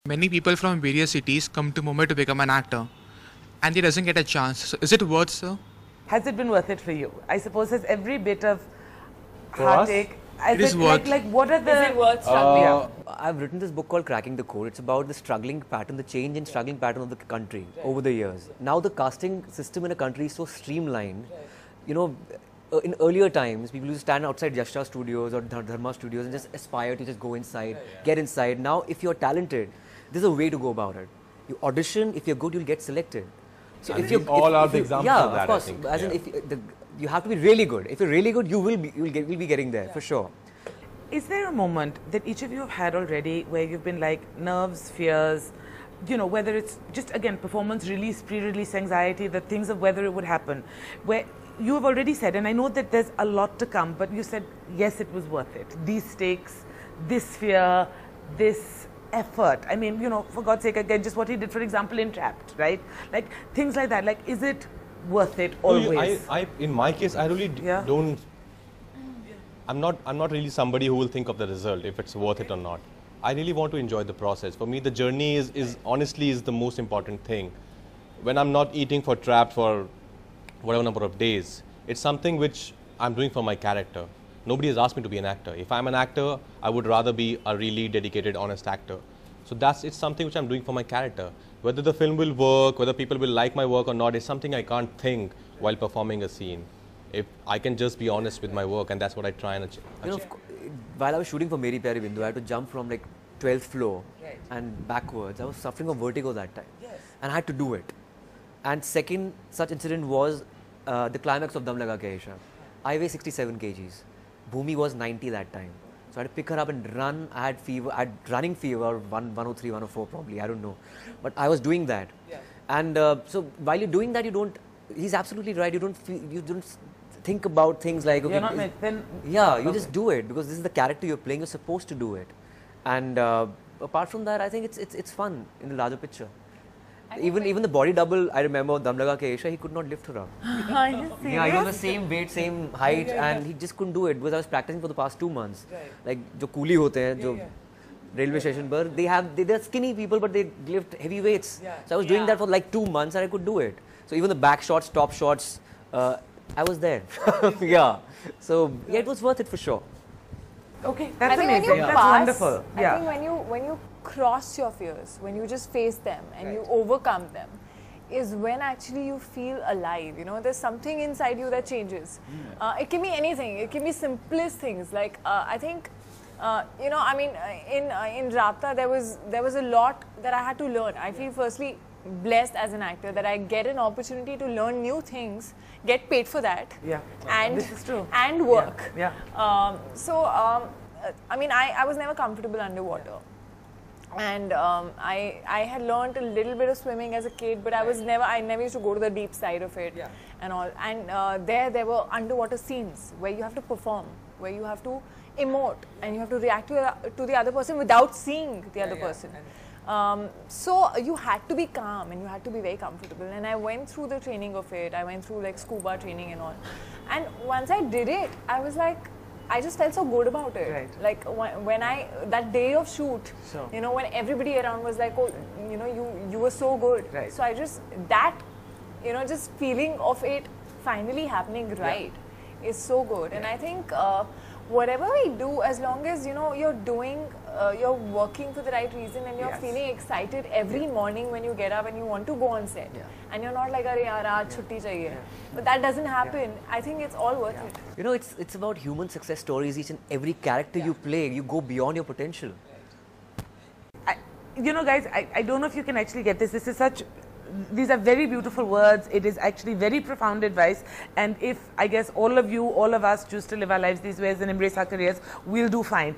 Many people from various cities come to Mumbai to become an actor, and he doesn't get a chance. So is it worth, sir? Has it been worth it for you? I suppose has every bit of For heartache. It is worth. Like what are the? Is it worth struggling? I've written this book called Cracking the Code. It's about the struggling pattern, the change in struggling pattern of the country over the years. Now the casting system in a country is so streamlined. You know, in earlier times, people used to stand outside Yashra studios or Dharma studios and just aspire to just go inside, get inside. Now, if you're talented, there's a way to go about it. You audition. If you're good, you'll get selected. So if you all are the examples of that, of course. I think. As in, if you have to be really good. If you're really good, you'll be getting there for sure. Is there a moment that each of you have had already where you've been like nerves, fears, you know, whether it's just again performance release, pre-release anxiety, the things of whether it would happen, where you have already said, and I know that there's a lot to come, but you said yes, it was worth it. These stakes, this fear, this effort. I mean, you know, for God's sake, again, just what he did, for example, in Trapped, right? Like things like that. Like, is it worth it always? In my case, I really don't. I'm not really somebody who will think of the result if it's worth it or not. I really want to enjoy the process. For me, the journey is honestly the most important thing. When I'm not eating for Trapped for whatever number of days, it's something which I'm doing for my character. Nobody has asked me to be an actor. If I'm an actor, I would rather be a really dedicated, honest actor. So it's something which I'm doing for my character. Whether the film will work, whether people will like my work or not, is something I can't think while performing a scene. If I can just be honest with my work, and that's what I try and achieve. You know, while I was shooting for Meri Pyari Bindu, I had to jump from like 12th floor and backwards. I was suffering from vertigo that time, and I had to do it. And second such incident was the climax of Dum Laga Ke Aisha. I weigh 67 kgs. Bhumi was 90 that time. So I had to pick her up and run. I had fever, I had running fever, 103, 104 probably, I don't know. But I was doing that. And so while you're doing that, you don't, he's absolutely right, you don't think about things like, okay, you're not then, you just do it because this is the character you're playing, you're supposed to do it. And apart from that, I think it's fun in the larger picture. Even the body double, I remember Dum Laga Ke Aisha, he could not lift her up. Are you serious? Yeah, he was the same weight, same height, and he just couldn't do it because I was practicing for the past 2 months. Like, jo coolie hote hain, jo railway station par, they're skinny people, but they lift heavy weights. So I was doing that for like 2 months, and I could do it. So even the back shots, top shots, I was there. So yeah, it was worth it for sure. Okay, that's I think amazing. when you That's pass, wonderful. I think when you cross your fears, when you just face them and you overcome them, is when actually you feel alive. You know, there's something inside you that changes. It can be anything. It can be simplest things. Like I think, you know, I mean, in Rabta there was a lot that I had to learn. I feel firstly blessed as an actor that I get an opportunity to learn new things, get paid for that, and this is true. and work. So I mean, I was never comfortable underwater, and I had learned a little bit of swimming as a kid, but I never used to go to the deep side of it and all. And there were underwater scenes where you have to perform, where you have to emote, and you have to react to the other person without seeing the other person. So you had to be calm and you had to be very comfortable, and I went through the training of it. I went through like scuba training and all, and once I did it, I was like, I just felt so good about it. Like when that day of shoot, you know, when everybody around was like, oh, you know, you were so good. So I just, that, you know, just feeling of it finally happening is so good. And I think whatever we do, as long as, you know, you're doing, you're working for the right reason, and you're feeling excited every morning when you get up and you want to go on set, and you're not like, "Arey yaar, aaj chutti chahiye." But that doesn't happen. I think it's all worth it. You know, it's about human success stories. Each and every character you play, you go beyond your potential. You know, guys, I don't know if you can actually get this. This is such. These are very beautiful words. It is actually very profound advice. And if, I guess, all of you, all of us choose to live our lives these ways and embrace our careers, we'll do fine.